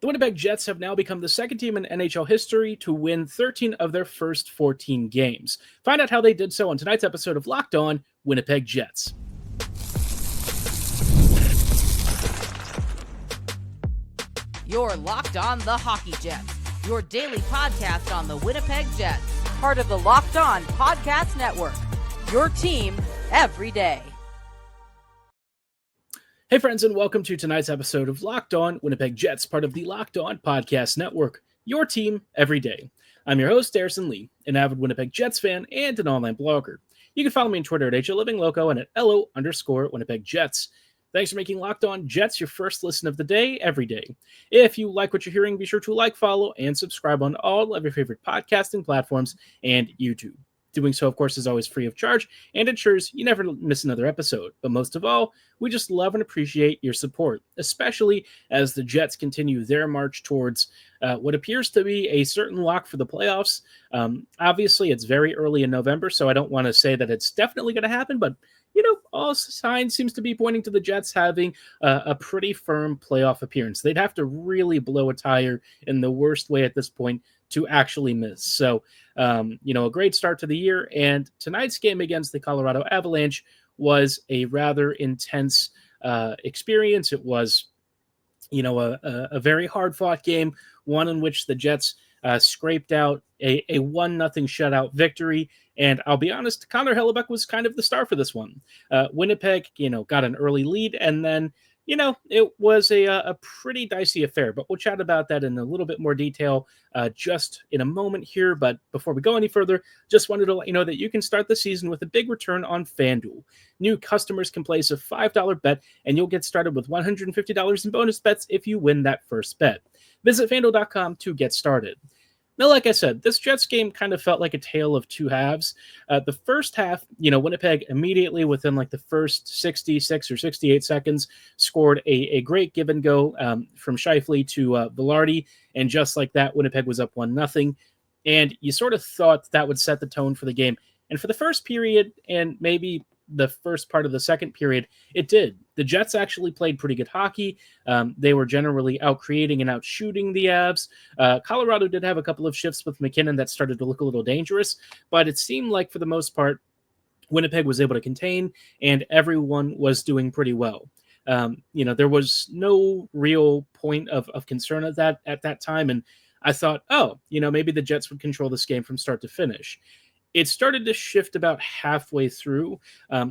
The Winnipeg Jets have now become the second team in NHL history to win 13 of their first 14 games. Find out how they did so on tonight's episode of Locked On Winnipeg Jets. You're Locked On the Hockey Jets, your daily podcast on the Winnipeg Jets, part of the Locked On Podcast Network, your team every day. Hey friends, and welcome to tonight's episode of Locked On Winnipeg Jets, part of the Locked On Podcast Network, your team every day. I'm your host, Harrison Lee, an avid Winnipeg Jets fan and an online blogger. You can follow me on Twitter at HLivingLoco and at LO_Winnipeg Jets. Thanks for making Locked On Jets your first listen of the day every day. If you like what you're hearing, be sure to like, follow, and subscribe on all of your favorite podcasting platforms and YouTube. Doing so, of course, is always free of charge and ensures you never miss another episode. But most of all, we just love and appreciate your support, especially as the Jets continue their march towards what appears to be a certain lock for the playoffs. Obviously, it's very early in November, so I don't want to say that it's definitely going to happen, but all signs seems to be pointing to the Jets having a pretty firm playoff appearance. They'd have to really blow a tire in the worst way at this point to actually miss. So, a great start to the year. And tonight's game against the Colorado Avalanche was a rather intense experience. It was, a very hard-fought game, one in which the Jets scraped out a 1-0 shutout victory. And I'll be honest, Connor Hellebuyck was kind of the star for this one. Winnipeg, got an early lead, and then, it was a pretty dicey affair. But we'll chat about that in a little bit more detail just in a moment here. But before we go any further, just wanted to let you know that you can start the season with a big return on FanDuel. New customers can place a $5 bet, and you'll get started with $150 in bonus bets if you win that first bet. Visit FanDuel.com to get started. Now, like I said, this Jets game kind of felt like a tale of two halves. The first half, Winnipeg immediately within like the first 66 or 68 seconds scored a great give and go from Scheifele to Velarde. And just like that, Winnipeg was up 1-0. And you sort of thought that would set the tone for the game. And for the first period and maybe the first part of the second period, it did. The Jets actually played pretty good hockey. They were generally out-creating and out-shooting the Avs. Colorado did have a couple of shifts with MacKinnon that started to look a little dangerous, but it seemed like for the most part, Winnipeg was able to contain, and everyone was doing pretty well. There was no real point of concern at that time, and I thought, maybe the Jets would control this game from start to finish. It started to shift about halfway through.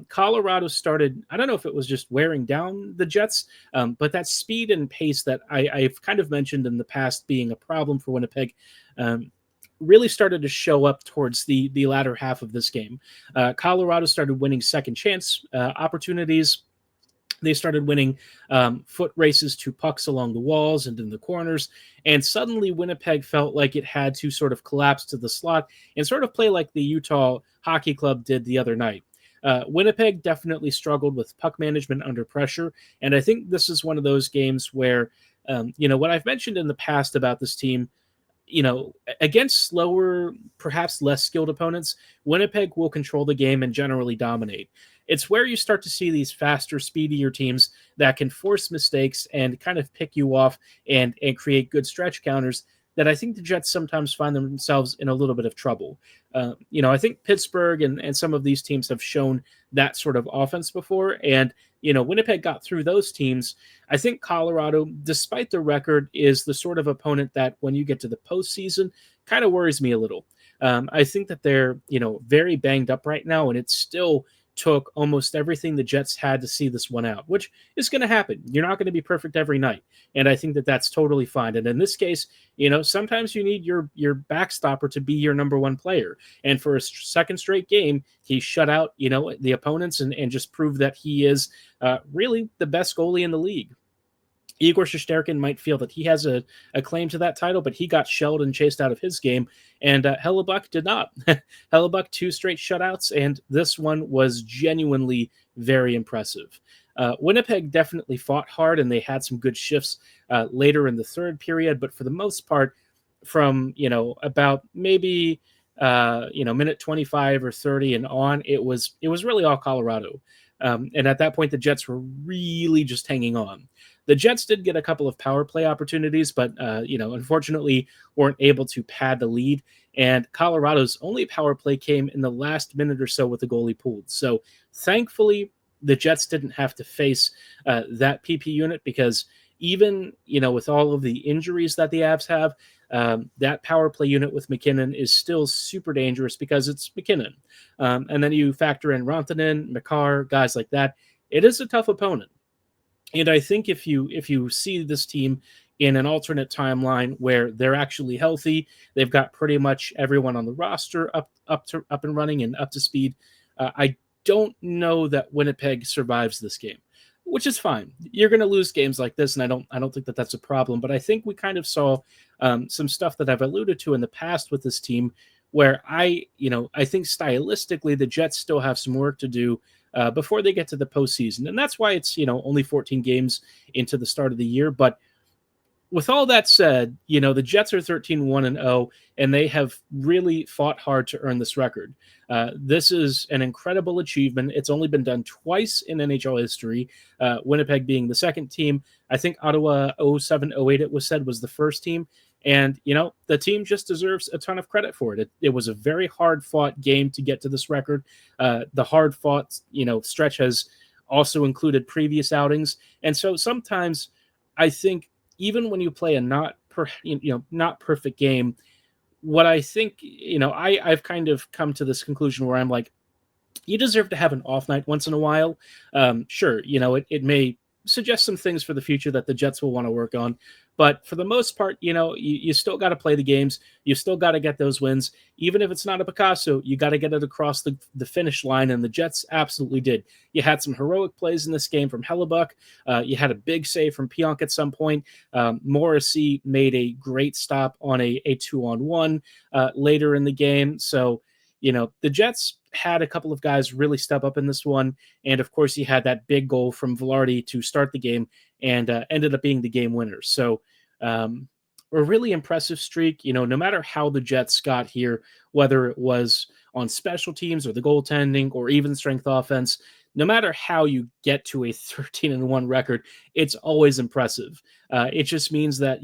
Colorado started, I don't know if it was just wearing down the Jets, but that speed and pace that I've kind of mentioned in the past being a problem for Winnipeg really started to show up towards the latter half of this game. Colorado started winning second chance opportunities. They started winning foot races to pucks along the walls and in the corners, and suddenly Winnipeg felt like it had to sort of collapse to the slot and sort of play like the Utah Hockey Club did the other night. Winnipeg definitely struggled with puck management under pressure, and I think this is one of those games where, what I've mentioned in the past about this team, against slower, perhaps less skilled opponents, Winnipeg will control the game and generally dominate. It's where you start to see these faster, speedier teams that can force mistakes and kind of pick you off and create good stretch counters that I think the Jets sometimes find themselves in a little bit of trouble. I think Pittsburgh and some of these teams have shown that sort of offense before, and Winnipeg got through those teams. I think Colorado, despite the record, is the sort of opponent that when you get to the postseason kind of worries me a little. I think that they're, very banged up right now, and it's still took almost everything the Jets had to see this one out, which is going to happen. You're not going to be perfect every night. And I think that that's totally fine. And in this case, sometimes you need your backstopper to be your number one player. And for a second straight game, he shut out, the opponents and just proved that he is really the best goalie in the league. Igor Shesterkin might feel that he has a claim to that title, but he got shelled and chased out of his game, and Hellebuyck did not. Hellebuyck, 2 straight shutouts, and this one was genuinely very impressive. Winnipeg definitely fought hard, and they had some good shifts later in the third period, but for the most part, from about maybe minute 25 or 30 and on, it was really all Colorado. And at that point, the Jets were really just hanging on. The Jets did get a couple of power play opportunities, but, unfortunately weren't able to pad the lead. And Colorado's only power play came in the last minute or so with the goalie pulled. So thankfully, the Jets didn't have to face that PP unit because even, with all of the injuries that the Avs have, that power play unit with MacKinnon is still super dangerous because it's MacKinnon. And then you factor in Rantanen, Makar, guys like that. It is a tough opponent. And I think if you see this team in an alternate timeline where they're actually healthy, they've got pretty much everyone on the roster up and running and up to speed. I don't know that Winnipeg survives this game, which is fine. You're going to lose games like this, and I don't think that that's a problem. But I think we kind of saw some stuff that I've alluded to in the past with this team, where I think stylistically the Jets still have some work to do before they get to the postseason, and that's why it's only 14 games into the start of the year. But with all that said, the Jets are 13-1-0, and they have really fought hard to earn this record. This is an incredible achievement. It's only been done twice in NHL history, Winnipeg being the second team. I think Ottawa 07-08, it was said, was the first team. And, the team just deserves a ton of credit for it. It was a very hard-fought game to get to this record. The hard-fought, stretch has also included previous outings. And so sometimes I think even when you play a not perfect game, what I think, I've kind of come to this conclusion where I'm like, you deserve to have an off night once in a while. Sure, it may suggest some things for the future that the Jets will want to work on. But for the most part, you still got to play the games. You still got to get those wins. Even if it's not a Picasso, you got to get it across the finish line, and the Jets absolutely did. You had some heroic plays in this game from Hellebuyck. You had a big save from Pionk at some point. Morrissey made a great stop on a 2-on-1 later in the game. So, the Jets had a couple of guys really step up in this one. And of course, he had that big goal from Velarde to start the game and ended up being the game winner. So a really impressive streak. No matter how the Jets got here, whether it was on special teams or the goaltending or even strength offense, no matter how you get to a 13-1 record, it's always impressive. It just means that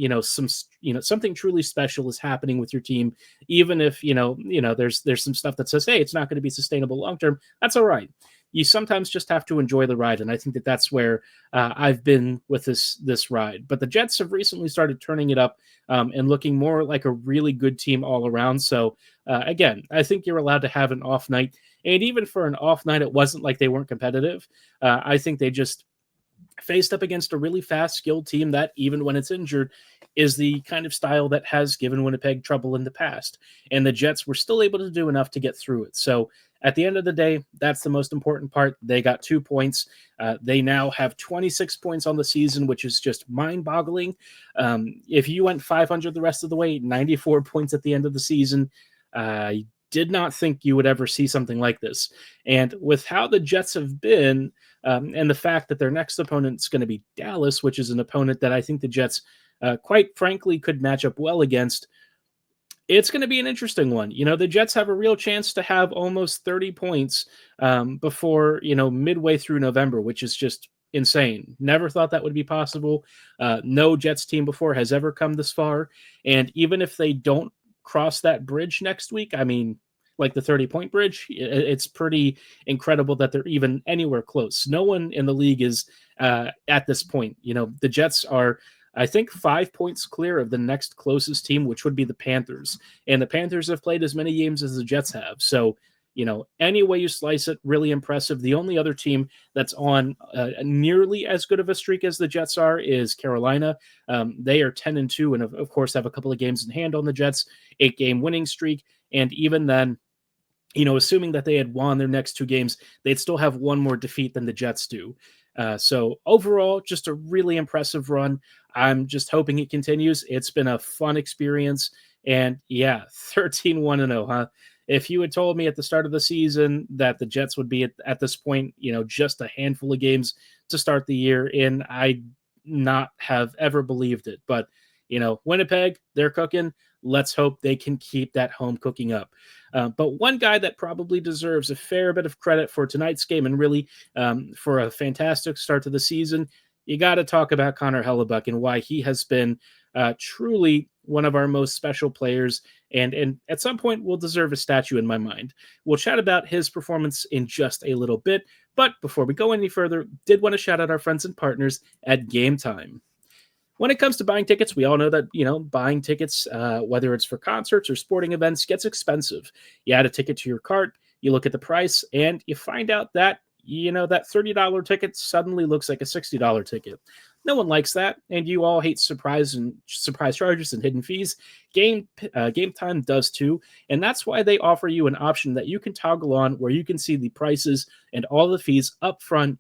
something truly special is happening with your team, even if there's some stuff that says, hey, it's not going to be sustainable long term. That's all right. You sometimes just have to enjoy the ride, and I think that that's where I've been with this ride. But the Jets have recently started turning it up and looking more like a really good team all around. So again, I think you're allowed to have an off night. And even for an off night, it wasn't like they weren't competitive. I think they just faced up against a really fast, skilled team that, even when it's injured, is the kind of style that has given Winnipeg trouble in the past. And the Jets were still able to do enough to get through it. So at the end of the day, that's the most important part. They got 2 points. They now have 26 points on the season, which is just mind-boggling. If you went 500 the rest of the way, 94 points at the end of the season, did not think you would ever see something like this. And with how the Jets have been, and the fact that their next opponent is going to be Dallas, which is an opponent that I think the Jets, quite frankly, could match up well against, it's going to be an interesting one. The Jets have a real chance to have almost 30 points before, midway through November, which is just insane. Never thought that would be possible. No Jets team before has ever come this far. And even if they don't cross that bridge next week, I mean, like the 30-point bridge, it's pretty incredible that they're even anywhere close. No one in the league is at this point. The Jets are, I think, 5 points clear of the next closest team, which would be the Panthers. And the Panthers have played as many games as the Jets have. So, any way you slice it, really impressive. The only other team that's on nearly as good of a streak as the Jets are is Carolina. They are 10-2 and, of course, have a couple of games in hand on the Jets, 8-game winning streak. And even then, assuming that they had won their next 2 games, they'd still have one more defeat than the Jets do. So overall, just a really impressive run. I'm just hoping it continues. It's been a fun experience. And yeah, 13-1-0, huh? If you had told me at the start of the season that the Jets would be at this point, just a handful of games to start the year in, I'd not have ever believed it. But, Winnipeg, they're cooking. Let's hope they can keep that home cooking up. But one guy that probably deserves a fair bit of credit for tonight's game and really for a fantastic start to the season you got to talk about Connor Hellebuyck and why he has been truly one of our most special players, and at some point will deserve a statue in my mind. We'll chat about his performance in just a little bit, but before we go any further, did want to shout out our friends and partners at Gametime. When it comes to buying tickets, we all know that, buying tickets, whether it's for concerts or sporting events, gets expensive. You add a ticket to your cart, you look at the price, and you find out that, that $30 ticket suddenly looks like a $60 ticket. No one likes that, and you all hate surprise charges and hidden fees. Gametime does too, and that's why they offer you an option that you can toggle on where you can see the prices and all the fees up front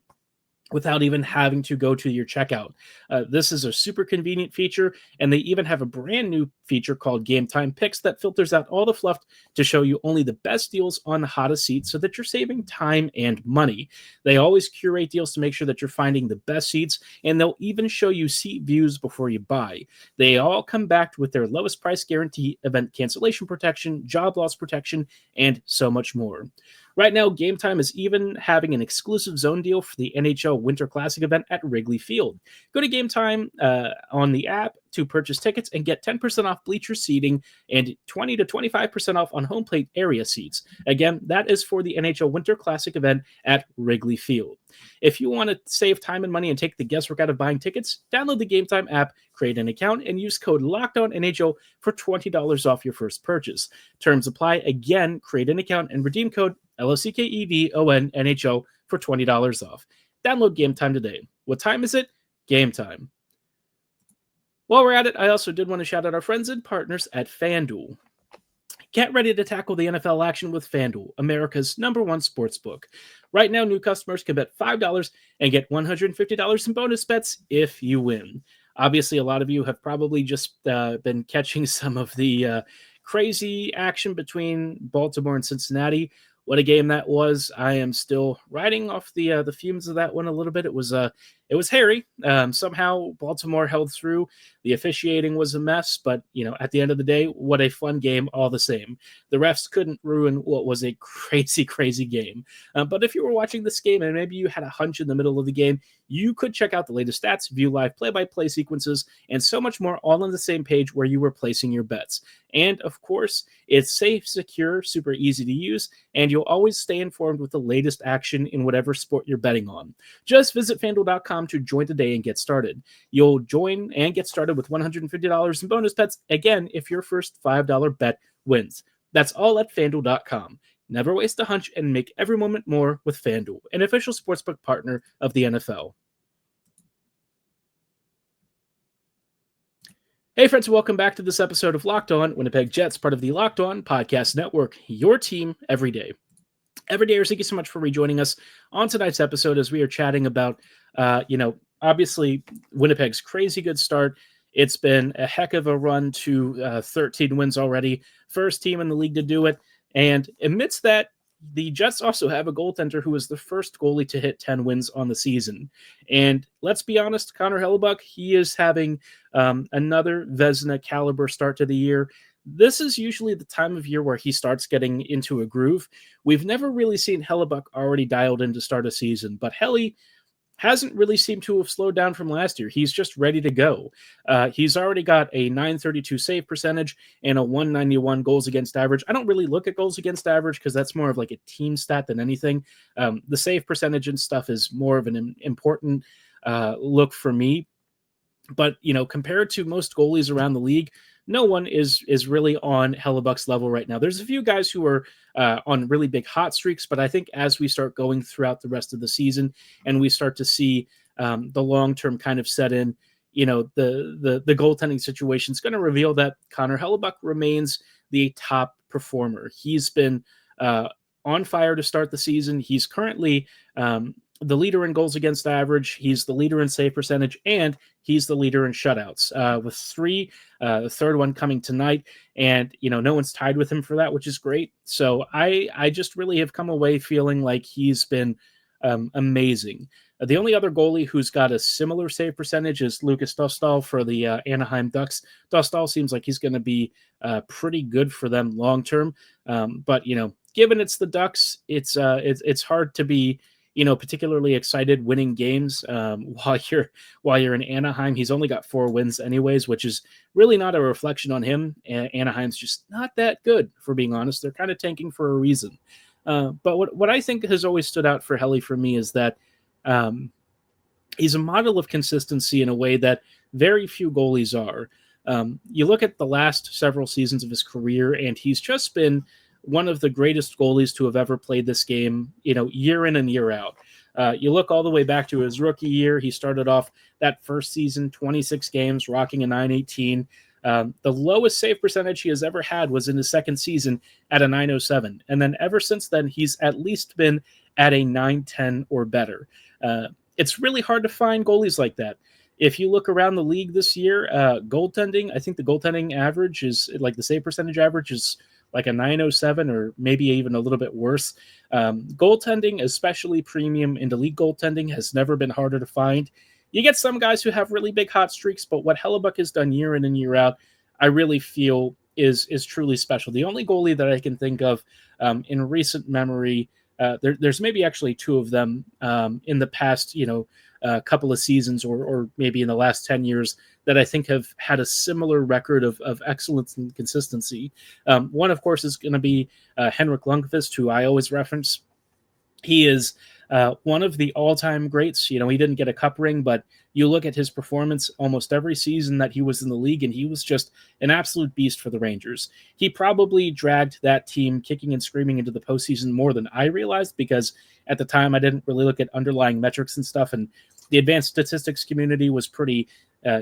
without even having to go to your checkout. This is a super convenient feature, and they even have a brand new feature called Gametime Picks that filters out all the fluff to show you only the best deals on the hottest seats so that you're saving time and money. They always curate deals to make sure that you're finding the best seats, and they'll even show you seat views before you buy. They all come backed with their lowest price guarantee, event cancellation protection, job loss protection, and so much more. Right now, Gametime is even having an exclusive zone deal for the NHL Winter Classic event at Wrigley Field. Go to Gametime on the app to purchase tickets and get 10% off bleacher seating and 20 to 25% off on home plate area seats. Again, that is for the NHL Winter Classic event at Wrigley Field. If you want to save time and money and take the guesswork out of buying tickets, download the Gametime app, create an account, and use code LOCKEDONNHL for $20 off your first purchase. Terms apply. Again, create an account and redeem code LOCKEDONNHL for $20 off. Download Gametime today. What time is it? Gametime. While we're at it, I also did want to shout out our friends and partners at FanDuel. Get ready to tackle the NFL action with FanDuel, America's #1 sportsbook. Right now, new customers can bet $5 and get $150 in bonus bets if you win. Obviously, a lot of you have probably just been catching some of the crazy action between Baltimore and Cincinnati. What a game that was. I am still riding off the fumes of that one a little bit. It was hairy. Somehow Baltimore held through. The officiating was a mess, but at the end of the day, what a fun game all the same. The refs couldn't ruin what was a crazy, crazy game. But if you were watching this game and maybe you had a hunch in the middle of the game, you could check out the latest stats, view live play-by-play sequences, and so much more all on the same page where you were placing your bets. And of course, it's safe, secure, super easy to use, and you'll always stay informed with the latest action in whatever sport you're betting on. Just visit FanDuel.com to join today and get started. You'll join and get started with $150 in bonus bets, again, if your first $5 bet wins. That's all at FanDuel.com. Never waste a hunch and make every moment more with FanDuel, an official sportsbook partner of the NFL. Hey friends, welcome back to this episode of Locked On Winnipeg Jets, part of the Locked On Podcast Network, your team every day. Everydayers, thank you so much for rejoining us on tonight's episode as we are chatting about, obviously Winnipeg's crazy good start. It's been a heck of a run to 13 wins already. First team in the league to do it. And amidst that, the Jets also have a goaltender who is the first goalie to hit 10 wins on the season. And let's be honest, Connor Hellebuyck, he is having another Vezina caliber start to the year. This is usually the time of year where he starts getting into a groove. We've never really seen Hellebuyck already dialed in to start a season, but Helly hasn't really seemed to have slowed down from last year. He's just ready to go. He's already got a .932 save percentage and a .191 goals against average. I don't really look at goals against average because that's more of like a team stat than anything. The save percentage and stuff is more of an important look for me. But, compared to most goalies around the league, no one is really on Hellebuyck's level right now. There's a few guys who are on really big hot streaks, but I think as we start going throughout the rest of the season and we start to see the long-term kind of set in, the goaltending situation is going to reveal that Connor Hellebuyck remains the top performer. He's been on fire to start the season. He's currently the leader in goals against average. He's the leader in save percentage, and he's the leader in shutouts with 3, the third one coming tonight. And, no one's tied with him for that, which is great. So I just really have come away feeling like he's been amazing. The only other goalie who's got a similar save percentage is Lucas Dostal for the Anaheim Ducks. Dostal seems like he's going to be pretty good for them long term. But, given it's the Ducks, it's hard to be particularly excited winning games while you're in Anaheim. He's only got 4 wins anyways, which is really not a reflection on him. Anaheim's just not that good, for being honest. They're kind of tanking for a reason. But what I think has always stood out for Helly for me is that he's a model of consistency in a way that very few goalies are. You look at the last several seasons of his career, and he's just been one of the greatest goalies to have ever played this game, year in and year out. You look all the way back to his rookie year. He started off that first season, 26 games, rocking a 918. The lowest save percentage he has ever had was in his second season at a 907. And then ever since then, he's at least been at a 910 or better. It's really hard to find goalies like that. If you look around the league this year, goaltending, I think the goaltending average is like the save percentage average is like a 907 or maybe even a little bit worse. Goaltending, especially premium into league goaltending, has never been harder to find. You get some guys who have really big hot streaks, but what Hellebuyck has done year in and year out, I really feel is truly special. The only goalie that I can think of in recent memory, there's maybe actually 2 of them in the past, couple of seasons or maybe in the last 10 years that I think have had a similar record of excellence and consistency. One, of course, is going to be Henrik Lundqvist, who I always reference. He is one of the all-time greats. He didn't get a cup ring, but you look at his performance almost every season that he was in the league, and he was just an absolute beast for the Rangers. He probably dragged that team kicking and screaming into the postseason more than I realized, because at the time I didn't really look at underlying metrics and stuff, and the advanced statistics community was pretty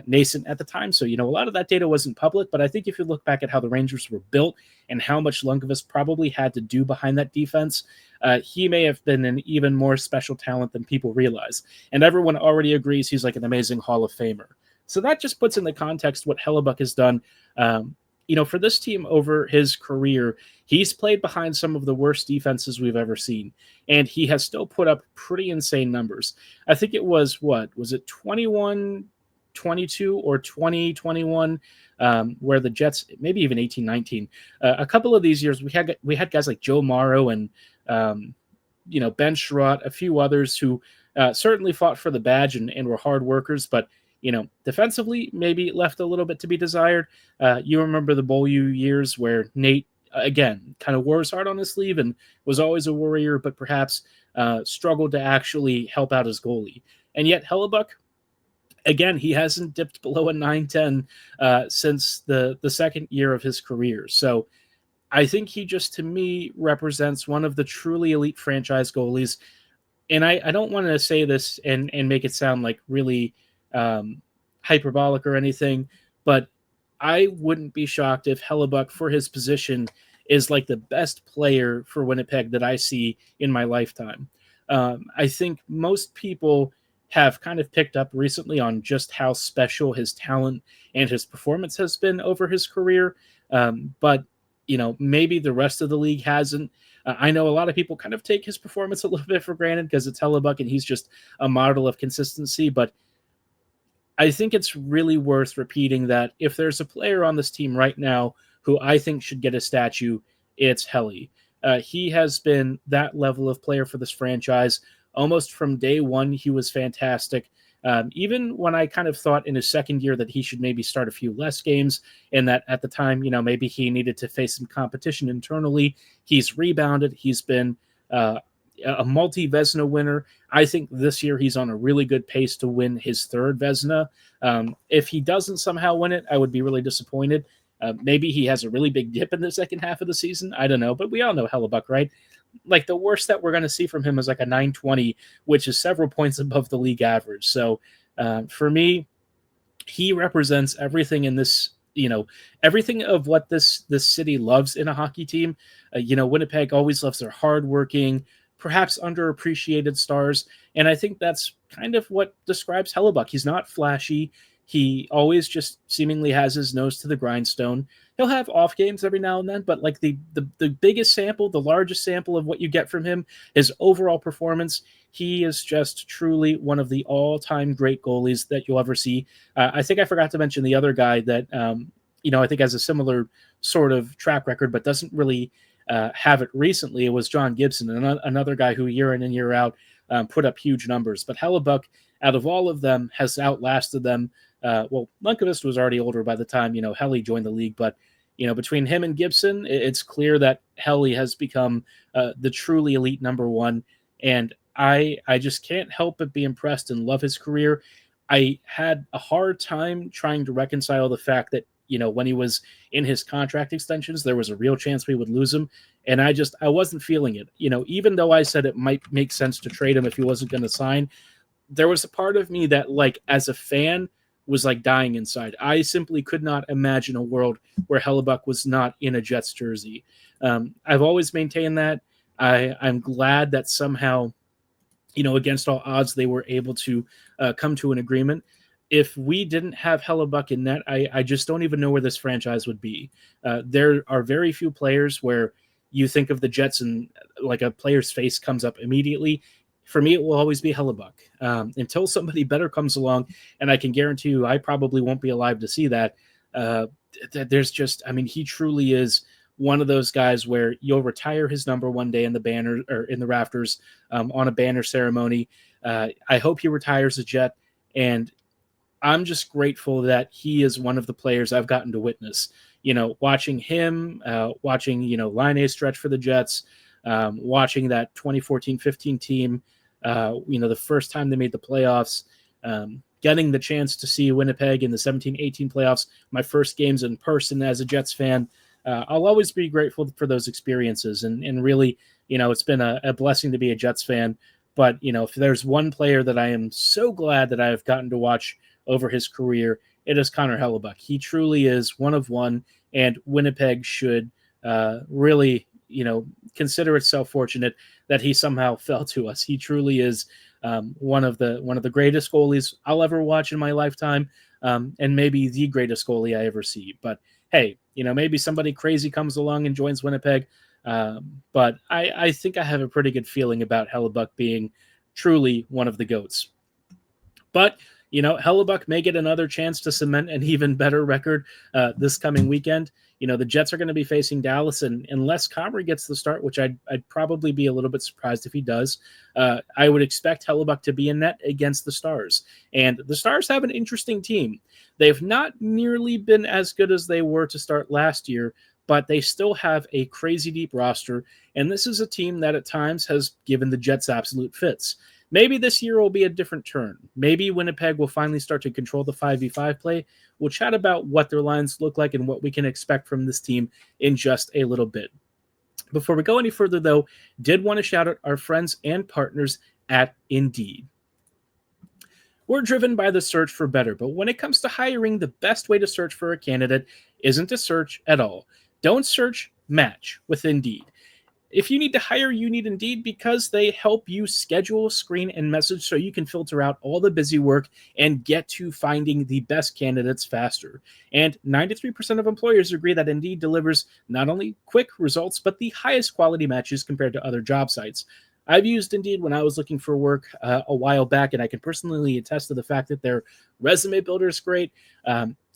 nascent at the time. So, a lot of that data wasn't public, but I think if you look back at how the Rangers were built and how much Lundqvist probably had to do behind that defense, he may have been an even more special talent than people realize. And everyone already agrees he's like an amazing Hall of Famer. So that just puts in the context what Hellebuyck has done. For this team over his career, he's played behind some of the worst defenses we've ever seen, and he has still put up pretty insane numbers. I think it was, 21-22 or 20-21, where the Jets, maybe even 18-19. A couple of these years, we had guys like Joe Morrow and Ben Sherratt, a few others who certainly fought for the badge and were hard workers, but defensively, maybe left a little bit to be desired. You remember the Beaulieu years where Nate, again, kind of wore his heart on his sleeve and was always a warrior, but perhaps struggled to actually help out his goalie. And yet Hellebuyck, again, he hasn't dipped below a 910 since the second year of his career. So I think he just, to me, represents one of the truly elite franchise goalies. And I don't want to say this and make it sound like really hyperbolic or anything, but I wouldn't be shocked if Hellebuyck, for his position, is like the best player for Winnipeg that I see in my lifetime. I think most people have kind of picked up recently on just how special his talent and his performance has been over his career. But maybe the rest of the league hasn't. I know a lot of people kind of take his performance a little bit for granted because it's Hellebuyck and he's just a model of consistency, but I think it's really worth repeating that if there's a player on this team right now who I think should get a statue, it's Helly. He has been that level of player for this franchise. Almost from day one, he was fantastic. Even when I kind of thought in his second year that he should maybe start a few less games and that at the time, maybe he needed to face some competition internally, he's rebounded. He's been a multi-Vezina winner. I think this year he's on a really good pace to win his 3rd Vezina. If he doesn't somehow win it, I would be really disappointed. Maybe he has a really big dip in the second half of the season. I don't know, but we all know Hellebuyck, right? Like the worst that we're going to see from him is like a 920, which is several points above the league average. So for me, he represents everything in this, everything of what this city loves in a hockey team. Winnipeg always loves their hardworking, perhaps underappreciated stars. And I think that's kind of what describes Hellebuyck. He's not flashy. He always just seemingly has his nose to the grindstone. He'll have off games every now and then, but like the biggest sample, the largest sample of what you get from him, his overall performance, he is just truly one of the all-time great goalies that you'll ever see. I think I forgot to mention the other guy that, I think has a similar sort of track record, but doesn't really have it recently. It was John Gibson, another guy who year in and year out put up huge numbers. But Hellebuyck, out of all of them, has outlasted them. Lundqvist was already older by the time, Helly joined the league. But, between him and Gibson, it's clear that Helly has become the truly elite number one. And I just can't help but be impressed and love his career. I had a hard time trying to reconcile the fact that, when he was in his contract extensions, there was a real chance we would lose him. And I wasn't feeling it. Even though I said it might make sense to trade him if he wasn't going to sign, there was a part of me that, as a fan, was dying inside. I simply could not imagine a world where Hellebuyck was not in a Jets jersey. I've always maintained that. I'm glad that somehow, against all odds, they were able to come to an agreement. If we didn't have Hellebuyck in net, I just don't even know where this franchise would be. There are very few players where you think of the Jets and a player's face comes up immediately. For me, it will always be Hellebuyck until somebody better comes along, and I can guarantee you I probably won't be alive to see that. He truly is one of those guys where you'll retire his number one day in the banner or in the rafters on a banner ceremony. I hope he retires a Jet, and I'm just grateful that he is one of the players I've gotten to witness. Watching him, watching Laine stretch for the Jets, watching that 2014-15 team, the first time they made the playoffs, getting the chance to see Winnipeg in the 17-18 playoffs, my first games in person as a Jets fan. I'll always be grateful for those experiences. And really, it's been a blessing to be a Jets fan. But, if there's one player that I am so glad that I've gotten to watch over his career, it is Connor Hellebuyck. He truly is one of one, and Winnipeg should really, consider itself fortunate that he somehow fell to us. He truly is one of the greatest goalies I'll ever watch in my lifetime, and maybe the greatest goalie I ever see. But hey, maybe somebody crazy comes along and joins Winnipeg. But I think I have a pretty good feeling about Hellebuyck being truly one of the GOATs. But Hellebuyck may get another chance to cement an even better record this coming weekend. The Jets are going to be facing Dallas, and unless Comrie gets the start, which I'd probably be a little bit surprised if he does, I would expect Hellebuyck to be in net against the Stars. And the Stars have an interesting team. They've not nearly been as good as they were to start last year, but they still have a crazy deep roster, and this is a team that at times has given the Jets absolute fits. Maybe this year will be a different turn. Maybe Winnipeg will finally start to control the 5v5 play. We'll chat about what their lines look like and what we can expect from this team in just a little bit. Before we go any further, though, did want to shout out our friends and partners at Indeed. We're driven by the search for better, but when it comes to hiring, the best way to search for a candidate isn't to search at all. Don't search, match with Indeed. If you need to hire, you need Indeed because they help you schedule, screen, and message so you can filter out all the busy work and get to finding the best candidates faster. And 93% of employers agree that Indeed delivers not only quick results, but the highest quality matches compared to other job sites. I've used Indeed when I was looking for work a while back, and I can personally attest to the fact that their resume builder is great.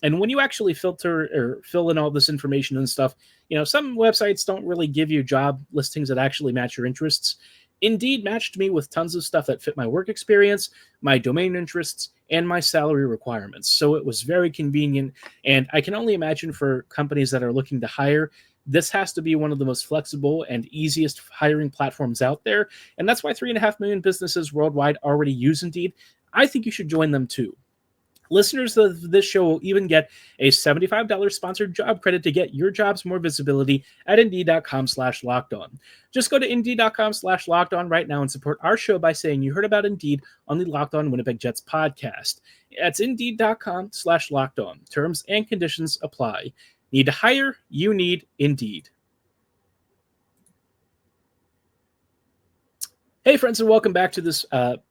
And when you actually filter or fill in all this information and stuff, some websites don't really give you job listings that actually match your interests. Indeed matched me with tons of stuff that fit my work experience, my domain interests, and my salary requirements. So it was very convenient. And I can only imagine for companies that are looking to hire, this has to be one of the most flexible and easiest hiring platforms out there. And that's why 3.5 million businesses worldwide already use Indeed. I think you should join them too. Listeners of this show will even get a $75 sponsored job credit to get your jobs more visibility at Indeed.com/lockedon. Just go to Indeed.com/lockedon right now and support our show by saying you heard about Indeed on the Locked On Winnipeg Jets podcast. That's Indeed.com/lockedon. Terms and conditions apply. Need to hire? You need Indeed. Hey, friends, and welcome back to this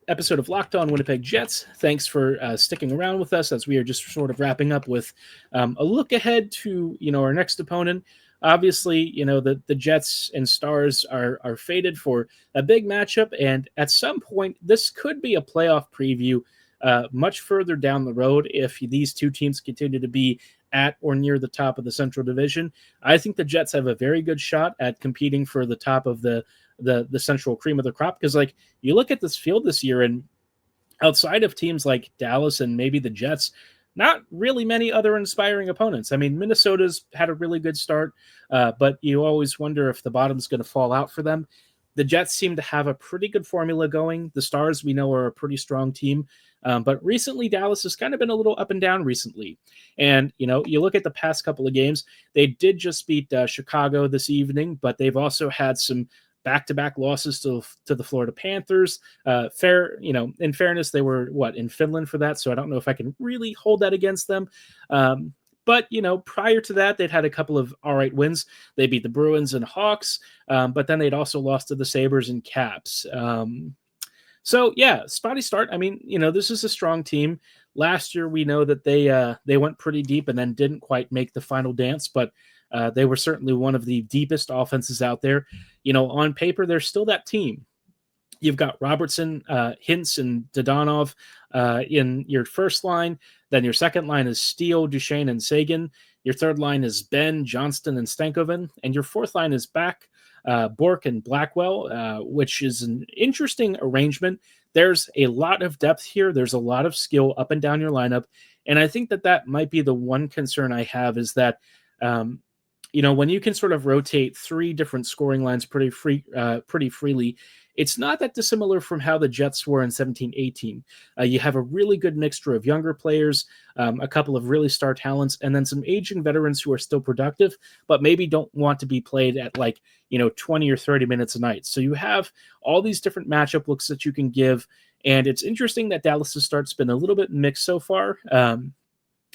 episode of Locked On Winnipeg Jets. Thanks for sticking around with us as we are just sort of wrapping up with a look ahead to our next opponent. Obviously, the Jets and Stars are fated for a big matchup, and at some point, this could be a playoff preview much further down the road if these two teams continue to be at or near the top of the Central Division. I think the Jets have a very good shot at competing for the top of the central cream of the crop, because like you look at this field this year, and outside of teams like Dallas and maybe the Jets, not really many other inspiring opponents. I mean, Minnesota's had a really good start, but you always wonder if the bottom's going to fall out for them. The Jets seem to have a pretty good formula going. The Stars, we know, are a pretty strong team. But recently, Dallas has kind of been a little up and down recently. And, you look at the past couple of games, they did just beat Chicago this evening, but they've also had some back-to-back losses to the Florida Panthers. In fairness, they were in Finland for that, so I don't know if I can really hold that against them. But prior to that, they'd had a couple of all right wins. They beat the Bruins and Hawks, but then they'd also lost to the Sabres and Caps. So yeah, spotty start. I mean, this is a strong team. Last year, we know that they went pretty deep and then didn't quite make the final dance, but they were certainly one of the deepest offenses out there. On paper, they're still that team. You've got Robertson, Hintz, and Dodonov in your first line. Then your second line is Steele, Duchesne, and Sagan. Your third line is Ben, Johnston, and Stankoven. And your fourth line is Back, Bork, and Blackwell, which is an interesting arrangement. There's a lot of depth here. There's a lot of skill up and down your lineup. And I think that might be the one concern I have, is that when you can sort of rotate three different scoring lines pretty freely, it's not that dissimilar from how the Jets were in 17-18. You have a really good mixture of younger players, a couple of really star talents, and then some aging veterans who are still productive, but maybe don't want to be played at 20 or 30 minutes a night. So you have all these different matchup looks that you can give, and it's interesting that Dallas's start's been a little bit mixed so far.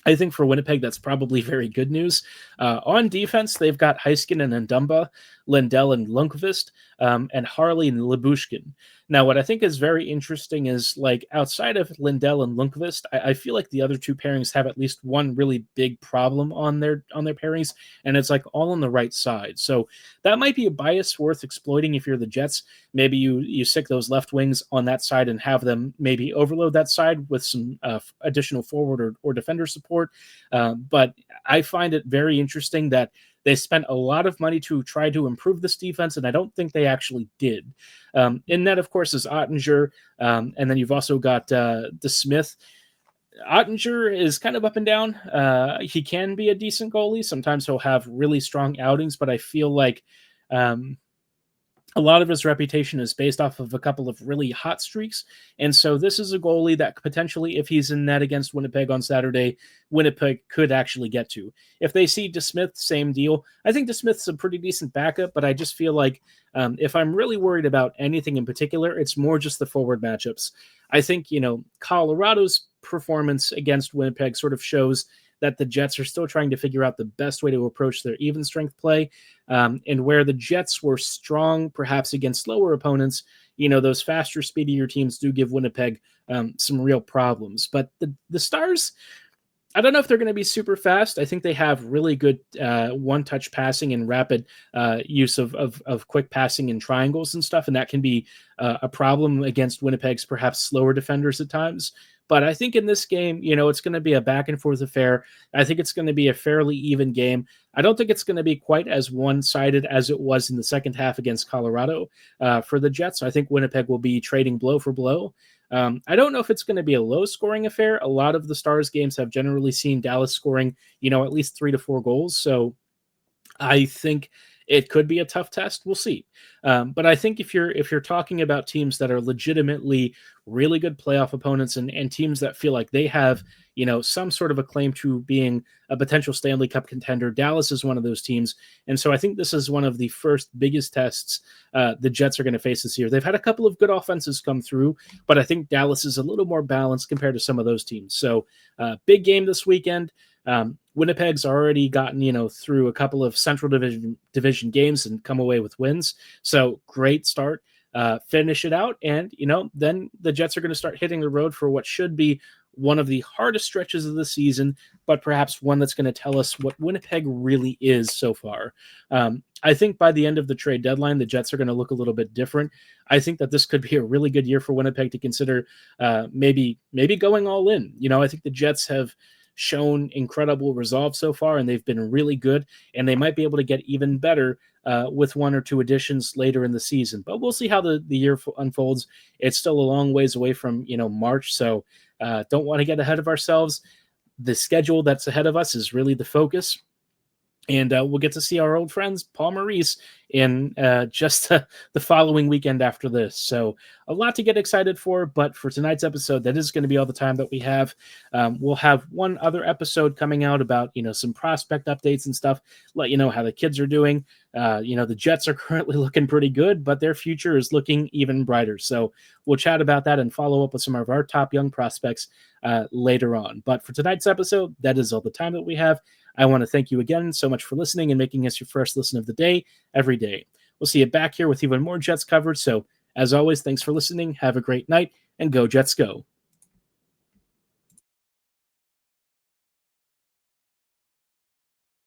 I think for Winnipeg, that's probably very good news. On defense, they've got Heiskanen and Dumba, Lindell and Lundqvist, and Harley and Lyubushkin. Now, what I think is very interesting is, outside of Lindell and Lundqvist, I feel like the other two pairings have at least one really big problem on their pairings, and it's all on the right side. So that might be a bias worth exploiting if you're the Jets. Maybe you stick those left wings on that side and have them maybe overload that side with some additional forward or defender support. But I find it very interesting that they spent a lot of money to try to improve this defense, and I don't think they actually did. In net, of course, is Ottinger, and then you've also got DeSmith. Ottinger is kind of up and down. He can be a decent goalie. Sometimes he'll have really strong outings, but I feel like a lot of his reputation is based off of a couple of really hot streaks. And so this is a goalie that potentially, if he's in net against Winnipeg on Saturday, Winnipeg could actually get to. If they see DeSmith, same deal. I think DeSmith's a pretty decent backup, but I just feel like if I'm really worried about anything in particular, it's more just the forward matchups. I think, Colorado's performance against Winnipeg sort of shows that the Jets are still trying to figure out the best way to approach their even strength play. And where the Jets were strong, perhaps against slower opponents, those faster, speedier teams do give Winnipeg some real problems. But the Stars, I don't know if they're going to be super fast. I think they have really good one-touch passing and rapid use of quick passing and triangles and stuff, and that can be a problem against Winnipeg's perhaps slower defenders at times. But I think in this game, it's going to be a back-and-forth affair. I think it's going to be a fairly even game. I don't think it's going to be quite as one-sided as it was in the second half against Colorado for the Jets. I think Winnipeg will be trading blow for blow. I don't know if it's going to be a low-scoring affair. A lot of the Stars games have generally seen Dallas scoring, at least 3 to 4 goals. So I think it could be a tough test. We'll see. But I think if you're talking about teams that are legitimately really good playoff opponents and teams that feel like they have, some sort of a claim to being a potential Stanley Cup contender, Dallas is one of those teams. And so I think this is one of the first biggest tests the Jets are going to face this year. They've had a couple of good offenses come through, but I think Dallas is a little more balanced compared to some of those teams. So big game this weekend. Winnipeg's already gotten, through a couple of Central Division games and come away with wins. So great start. Finish it out. And, then the Jets are going to start hitting the road for what should be one of the hardest stretches of the season, but perhaps one that's going to tell us what Winnipeg really is so far. I think by the end of the trade deadline, the Jets are going to look a little bit different. I think that this could be a really good year for Winnipeg to consider maybe going all in. I think the Jets have shown incredible resolve so far, and they've been really good, and they might be able to get even better with one or two additions later in the season. But we'll see how the year unfolds. It's still a long ways away from March, so don't want to get ahead of ourselves. The schedule that's ahead of us is really the focus. And we'll get to see our old friends, Paul Maurice, in just the following weekend after this. So a lot to get excited for. But for tonight's episode, that is going to be all the time that we have. We'll have one other episode coming out about, some prospect updates and stuff. Let you know how the kids are doing. The Jets are currently looking pretty good, but their future is looking even brighter. So we'll chat about that and follow up with some of our top young prospects later on. But for tonight's episode, that is all the time that we have. I want to thank you again so much for listening and making us your first listen of the day every day. We'll see you back here with even more Jets coverage. So, as always, thanks for listening. Have a great night, and go Jets go.